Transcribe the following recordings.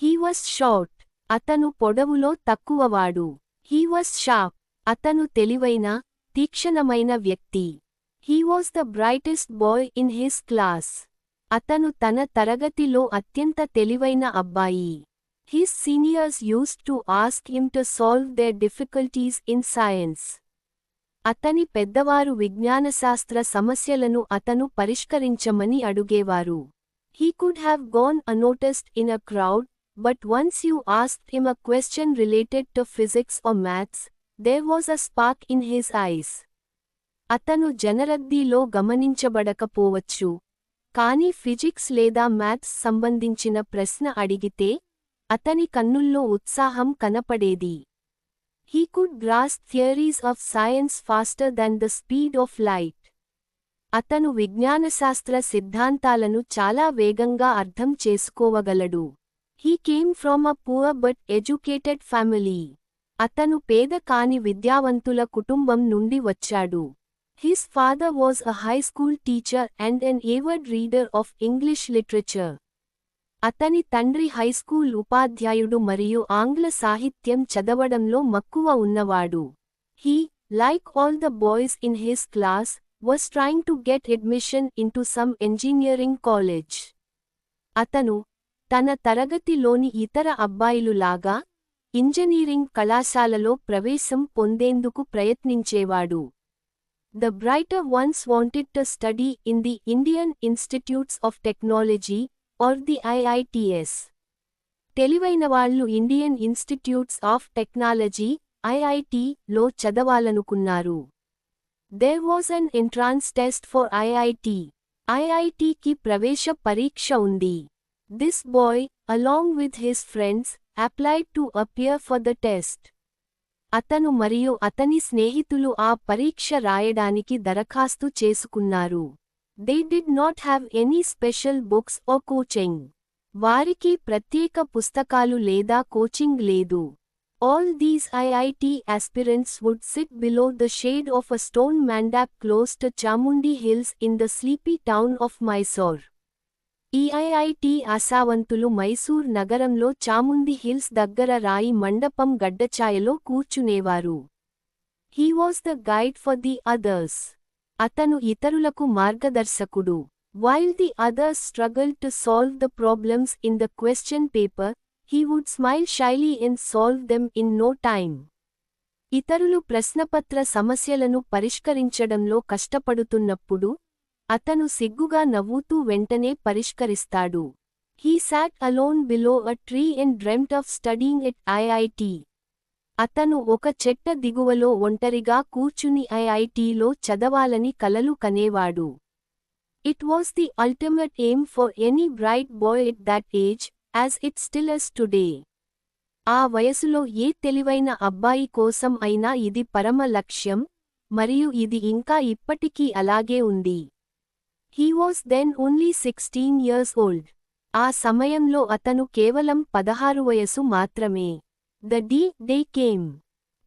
He was short. అతను పొడవులో తక్కువవాడు. He was sharp. అతను తెలివైన, తీక్షణమైన వ్యక్తి. He was the brightest boy in his class. అతను తన తరగతిలో అత్యంత తెలివైన అబ్బాయి. His seniors used to ask him to solve their difficulties in science. అతని పెద్దవారు విజ్ఞానశాస్త్ర సమస్యలను అతను పరిష్కరించమని అడుగేవారు. He could have gone unnoticed in a crowd, but once you asked him a question related to physics or maths, there was a spark in his eyes. అతను జనరద్దీలో గమనించబడకపోవచ్చు, కానీ physics లేదా maths సంబంధించిన ప్రశ్న అడిగితే, అతని కన్నుల్లో ఉత్సాహం కనపడేది. He could grasp theories of science faster than the speed of light. అతను విజ్ఞానశాస్త్ర సిద్ధాంతాలను చాలా వేగంగా అర్థం చేసుకోవగలడు. He came from a poor but educated family. అతను పేద కాని విద్యావంతుల కుటుంబం నుండి వచ్చాడు. His father was a high school teacher and an avid reader of English literature. అతని తండ్రి హైస్కూల్ ఉపాధ్యాయుడు మరియు ఆంగ్ల సాహిత్యం చదవడంలో మక్కువ ఉన్నవాడు. He, like all the boys in his class, was trying to get admission into some engineering college. అతను, తన తరగతిలోని ఇతర అబ్బాయిలులాగా, ఇంజనీరింగ్ కళాశాలలో ప్రవేశం పొందేందుకు ప్రయత్నించేవాడు. The brighter ones wanted to study in the Indian Institutes of Technology, or the IITS. తెలివైనవాళ్లు Indian institutes of technology, IIT, లో చదవాలనుకున్నారు. There was an entrance test for IIT. IIT కి ప్రవేశ పరీక్ష ఉంది. This boy, along with his friends, applied to appear for the test. అతను మరియు అతని స్నేహితులు ఆ పరీక్ష రాయడానికి దరఖాస్తు చేసుకున్నారు. They did not have any special books or coaching. వారికి ప్రత్యేక పుస్తకాలు లేదా కోచింగ్ లేదు. All these IIT aspirants would sit below the shade of a stone mandap close to Chamundi Hills in the sleepy town of Mysore. ఈ IIT ఆశావంతులు Mysore నగరంలో Chamundi hills దగ్గర రాయి మండపం గడ్డఛాయలో కూర్చునేవారు. He was the guide for the others. అతను ఇతరులకు మార్గదర్శకుడు. While the others struggled to solve the problems in the question paper, he would smile shyly and solve them in no time. ఇతరులు ప్రశ్నపత్ర సమస్యలను పరిష్కరించడంలో కష్టపడుతున్నప్పుడు, అతను సిగ్గుగా నవ్వుతూ వెంటనే పరిష్కరిస్తాడు. He sat alone below a tree and dreamt of studying at IIT. అతను ఒక చెట్ట దిగువలో ఒంటరిగా కూర్చుని IITలో చదవాలని కలలు కనేవాడు. It was the ultimate aim for any bright boy at that age, as it still is today. ఆ వయసులో ఏ తెలివైన అబ్బాయి కోసం అయినా ఇది పరమ లక్ష్యం, మరియు ఇది ఇంకా ఇప్పటికీ అలాగే ఉంది. He was then only 16 years old. ఆ సమయంలో అతను కేవలం 16 వయసు మాత్రమే. The day came.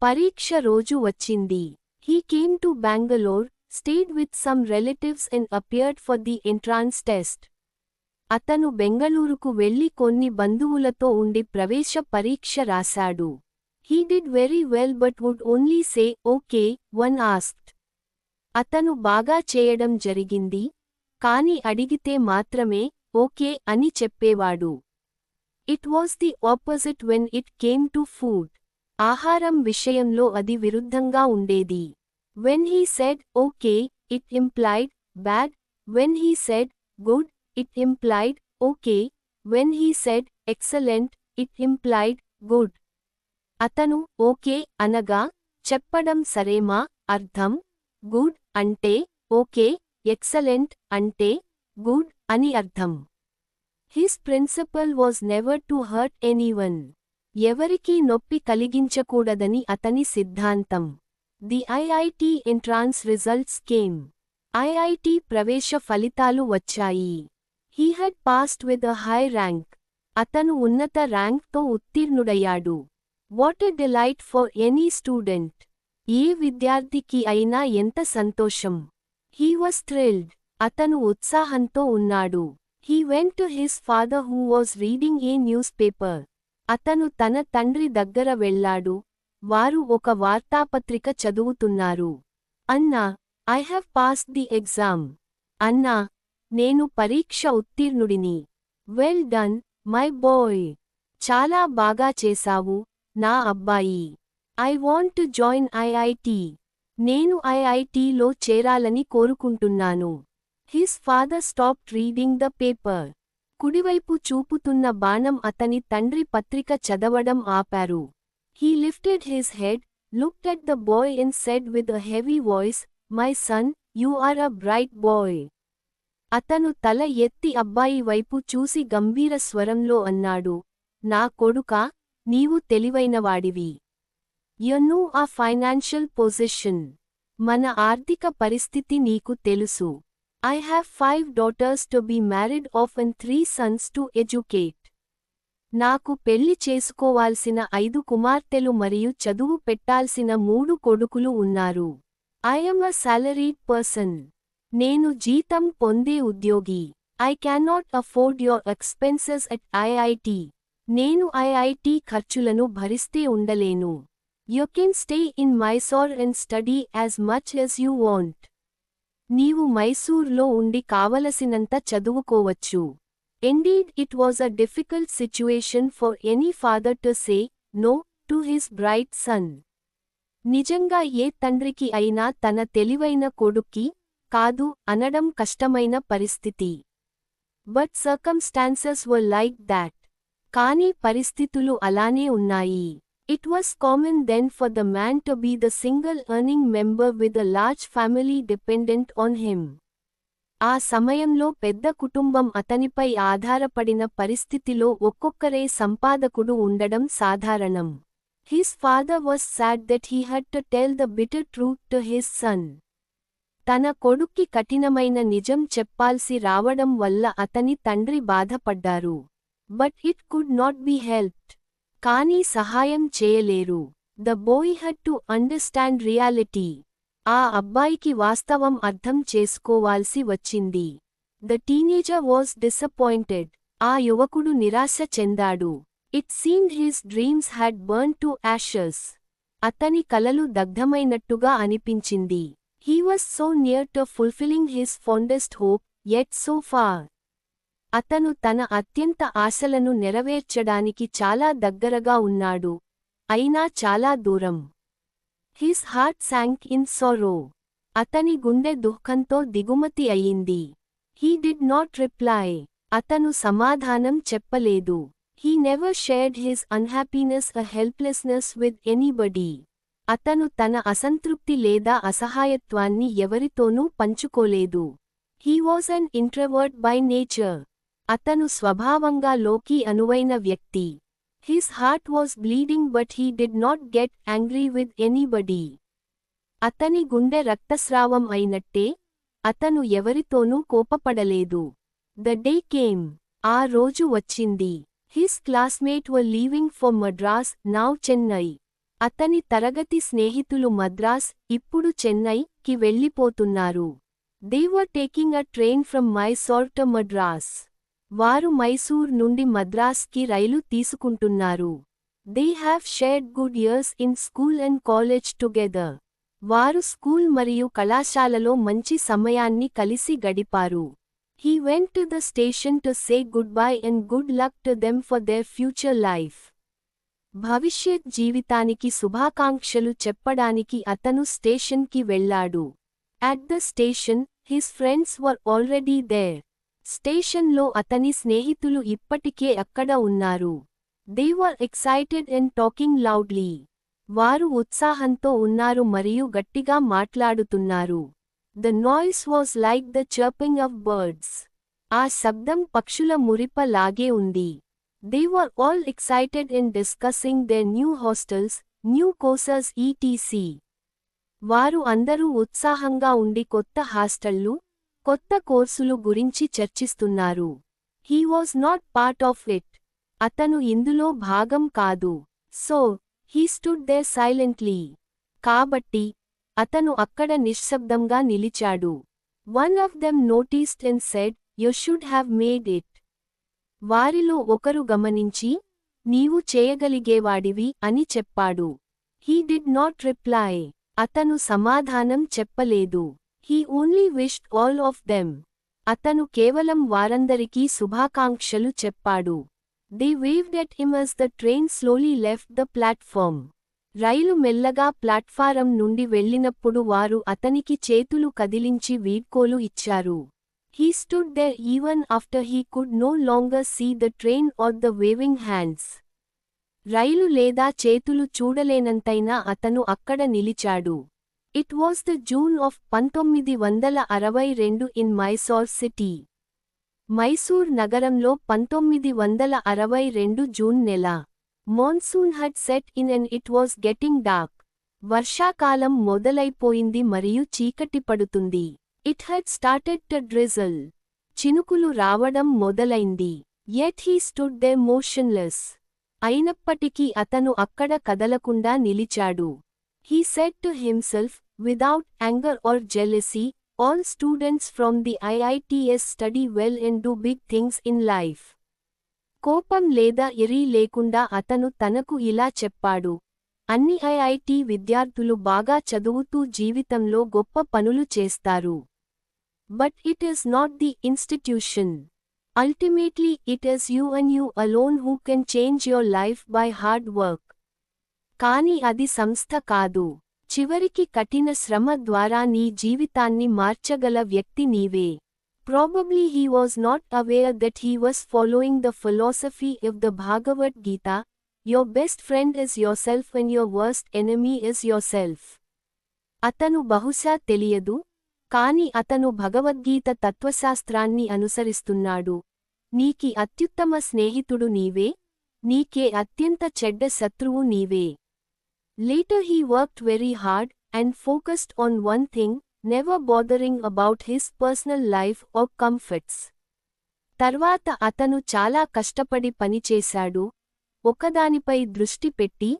పరీక్ష రోజు వచ్చింది. He came to Bangalore, stayed with some relatives and appeared for the entrance test. అతను బెంగళూరుకు వెళ్లి కొన్ని బంధువులతో ఉండి ప్రవేశ పరీక్ష రాశాడు. He did very well but would only say okay when asked. అతను బాగా చేయడం జరిగింది, కాని అడిగితే మాత్రమే ఓకే అని చెప్పేవాడు. It was the opposite when it came to food. ఆహారం విషయంలో అది విరుద్ధంగా ఉండేది. When he said okay, it implied bad. When he said good, it implied okay. When he said excellent, it implied good. అతను okay అనగా చెప్పడం సరేమా అర్థం, good అంటే ఓకే, ఎక్సలెంట్ అంటే గుడ్ అని అర్థం. His principle was never to hurt anyone. ఎవరికీ నొప్పి కలిగించకూడదని అతని సిద్ధాంతం. The IIT entrance results came. IIT ప్రవేశ ఫలితాలు వచ్చాయి. He had passed with a high rank. అతను ఉన్నత ర్యాంక్తో ఉత్తీర్ణుడయ్యాడు. What a delight for any student. ఏ విద్యార్థికి అయినా ఎంత సంతోషం. He was thrilled. అతను ఉత్సాహంతో ఉన్నాడు. He went to his father who was reading a newspaper. అతను తన తండ్రి దగ్గర వెళ్ళాడు, వారు ఒక వార్తాపత్రిక చదువుతున్నారు. అన్నా, I have passed the exam. అన్నా, నేను పరీక్ష ఉత్తీర్ణుడిని. Well done, my boy. చాలా బాగా చేశావు, నా అబ్బాయి. I want to join IIT. నేను IITలో చేరాలని కోరుకుంటున్నాను. His father stopped reading the paper. కుడివైపు చూపుతున్న బాణం అతని తండ్రి పత్రిక చదవడం ఆపారు. He lifted his head, looked at the boy and said with a heavy voice, My son, you are a bright boy. అతను తల ఎత్తి అబ్బాయి వైపు చూసి గంభీర స్వరంలో అన్నాడు, నా కొడుకా, నీవు తెలివైనవాడివి. You know our financial position. మన ఆర్థిక పరిస్థితి నీకు తెలుసు. I have 5 daughters to be married off and 3 sons to educate. నాకు పెళ్లి చేసుకోవాల్సిన 5 కుమార్తెలు మరియు చదువు పెట్టాల్సిన 3 కొడుకులు ఉన్నారు. I am a salaried person. నేను జీతం పొందే ఉద్యోగి. I cannot afford your expenses at IIT. నేను IIT ఖర్చులను భరిస్తే ఉండలేను. You can stay in Mysore and study as much as you want. నీవు మైసూర్లో ఉండి కావలసినంత చదువుకోవచ్చు. Indeed, it was a difficult situation for any father to say no to his bright son. నిజంగా ఏ తండ్రికి అయినా తన తెలివైన కొడుక్కి కాదు అనడం కష్టమైన పరిస్థితి. But circumstances were like that. కానీ పరిస్థితులు అలానే ఉన్నాయి. It was common then for the man to be the single earning member with a large family dependent on him. ఆ సమయంలో పెద్ద కుటుంబం అతనిపై ఆధారపడిన పరిస్థితిలో ఒక్కొక్కరే సంపాదకుడు ఉండడం సాధారణం. His father was sad that he had to tell the bitter truth to his son. తన కొడుక్కి కఠినమైన నిజం చెప్పాల్సి రావడం వల్ల అతని తండ్రి బాధపడ్డారు. But it could not be helped. కానీ సహాయం చేయలేరు. The boy had to understand reality. ఆ అబ్బాయికి వాస్తవం అర్థం చేసుకోవాల్సి వచ్చింది. The teenager was disappointed. ఆ యువకుడు నిరాశ చెందాడు. It seemed his dreams had burned to ashes. అతని కలలు దగ్ధమైనట్టుగా అనిపించింది. He was so near to fulfilling his fondest hope, yet so far. అతను తన అత్యంత ఆశలను నెరవేర్చడానికి చాలా దగ్గరగా ఉన్నాడు, అయినా చాలా దూరం. His heart sank in sorrow. అతని గుండె దుఃఖంతో దిగుమతి అయింది. He did not reply. అతను సమాధానం చెప్పలేదు. He never shared his unhappiness or helplessness with anybody. అతను తన అసంతృప్తి లేదా అసహాయత్వాన్ని ఎవరితోనూ పంచుకోలేదు. He was an introvert by nature. అతను స్వభావంగా లోకి అనువైన వ్యక్తి. His heart was bleeding but he did not get angry with anybody. అతని గుండె రక్తస్రావం అయినట్టే, అతను ఎవరితోనూ కోపపడలేదు. The day came. ఆ రోజు వచ్చింది. His classmates were leaving for Madras, now Chennai. అతని తరగతి స్నేహితులు మద్రాస్, ఇప్పుడు చెన్నైకి వెళ్ళిపోతున్నారు. They were taking a train from Mysore to Madras. వారు మైసూర్ నుండి మద్రాస్కి రైలు తీసుకుంటున్నారు. They have shared good years in school and college together. వారు స్కూల్ మరియు కళాశాలలో మంచి సమయాన్ని కలిసి గడిపారు. He went to the station to say goodbye and good luck to them for their future life. భవిష్యత్ జీవితానికి శుభాకాంక్షలు చెప్పడానికి అతను స్టేషన్కి వెళ్ళాడు. At the station, his friends were already there. స్టేషన్లో అతని స్నేహితులు ఇప్పటికే అక్కడ ఉన్నారు. They were excited and talking loudly. వారు ఉత్సాహంతో ఉన్నారు మరియు గట్టిగా మాట్లాడుతున్నారు. The noise was like the chirping of birds. ఆ శబ్దం పక్షుల మురిప లాగే ఉంది. They were all excited and discussing their new hostels, new courses etc. వారు అందరూ ఉత్సాహంగా ఉండి కొత్త హాస్టళ్లు, కొత్త కోర్సులు గురించి చర్చిస్తున్నారు. He was not part of it. అతను ఇందులో భాగం కాదు. So, he stood there silently. కాబట్టి, అతను అక్కడ నిశ్శబ్దంగా నిలిచాడు. One of them noticed and said, you should have made it. వారిలో ఒకరు గమనించి, నీవు చేయగలిగేవాడివి అని చెప్పాడు. He did not reply. అతను సమాధానం చెప్పలేదు. He only wished all of them. అతను కేవలం వారందరికీ శుభాకాంక్షలు చెప్పాడు. They waived at him as the train slowly left the platform. రైలు మెల్లగా ప్లాట్ఫారం నుండి వెళ్ళినప్పుడు వారు అతనికి చేతులు కదిలించి వీడ్కోలు ఇచ్చారు. He stood there even after he could no longer see the train or the waving hands. రైలు లేదా చేతులు చూడలేనంతైనా అతను అక్కడ నిలిచాడు. It was the June of 1962 in Mysore city. Mysore నగరంలో 1962 జూన్ నెల. Monsoon had set in and it was getting dark. వర్షాకాలం మొదలైపోయింది మరియు చీకటి పడుతుంది. It had started to drizzle. చినుకులు రావడం మొదలైంది. Yet he stood there motionless. అయినప్పటికీ అతను అక్కడ కదలకుండా నిలిచాడు. He said to himself, without anger or jealousy, all students from the IITs study well and do big things in life. కోపం లేదా ఎరి లేకుండా అతను తనకు ఇలా చెప్పాడు. అన్ని ఐఐటి విద్యార్థులు బాగా చదువుతూ జీవితంలో గొప్ప పనులు చేస్తారు. But it is not the institution. Ultimately it is you and you alone who can change your life by hard work. కానీ అది సంస్థ కాదు. చివరికి కఠిన శ్రమ ద్వారా నీ జీవితాన్ని మార్చగల వ్యక్తి నీవే. Probably he was not aware that he was following the philosophy of the Bhagavad Gita, your best friend is yourself and your worst enemy is yourself. అతను బహుశా తెలియదు, కాని అతను భగవద్గీత తత్వశాస్త్రాన్ని అనుసరిస్తున్నాడు. నీకి అత్యుత్తమ స్నేహితుడు నీవే, నీకే అత్యంత చెడ్డ శత్రువు నీవే. Later he worked very hard, and focused on one thing, never bothering about his personal life or comforts. తర్వాత అతను చాలా కష్టపడి పనిచేశాడు, ఒకదానిపై దృష్టి పెట్టి,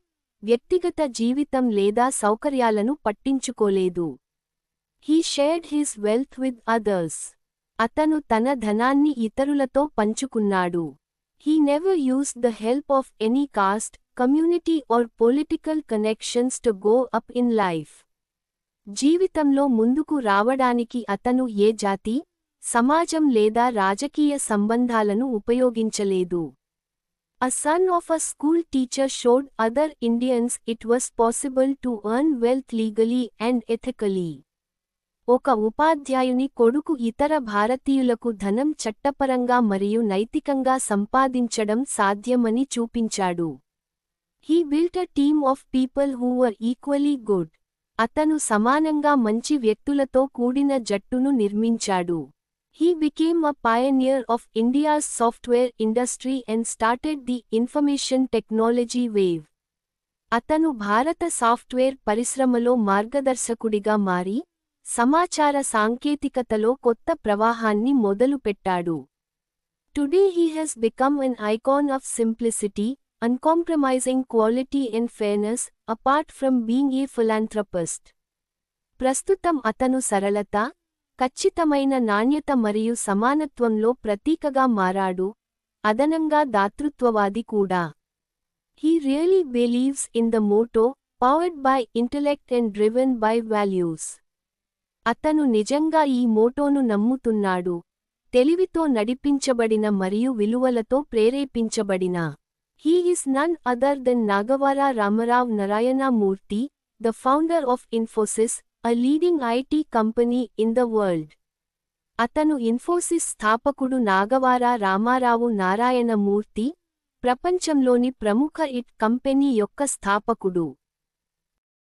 వ్యక్తిగత జీవితం లేదా సౌకర్యాలను పట్టించుకోలేదు. He shared his wealth with others. అతను తన ధనాన్ని ఇతరులతో పంచుకున్నాడు. He never used the help of any caste, community or political connections to go up in life. జీవితంలో ముందుకు రావడానికి అతను ఏ జాతి, సమాజం లేదా రాజకీయ సంబంధాలను ఉపయోగించలేదు. A son of a school teacher showed other Indians it was possible to earn wealth legally and ethically. ఒక ఉపాధ్యాయుని కొడుకు ఇతర భారతీయులకు ధనం చట్టపరంగా మరియు నైతికంగా సంపాదించడం సాధ్యమని చూపించాడు. He built a team of people who were equally good. అతను సమానంగా మంచి వ్యక్తులతో కూడిన జట్టును నిర్మించాడు. He became a pioneer of India's software industry and started the information technology wave. అతను భారత సాఫ్ట్వేర్ పరిశ్రమలో మార్గదర్శకుడిగా మారి, సమాచార సాంకేతికతలో కొత్త ప్రవాహాన్ని మొదలుపెట్టాడు. Today he has become an icon of simplicity, uncompromising quality and fairness, apart from being a philanthropist. ప్రస్తుతం అతను సరళత, ఖచ్చితమైన నాణ్యత మరియు సమానత్వంలో ప్రతీకగా మారాడు, అదనంగా దాతృత్వవాది కూడా. He really believes in the motto, powered by intellect and driven by values. అతను నిజంగా ఈ మోటోను నమ్ముతున్నాడు, తెలివితో నడిపించబడిన మరియు విలువలతో ప్రేరేపించబడిన. He is none other than Nagavara Ramarao Narayana Murthy, the founder of Infosys, a leading IT company in the world. అతను ఇన్ఫోసిస్ స్థాపకుడు నాగవారా రామారావు నారాయణ మూర్తి, ప్రపంచంలోని ప్రముఖ ఇట్ కంపెనీ యొక్క స్థాపకుడు.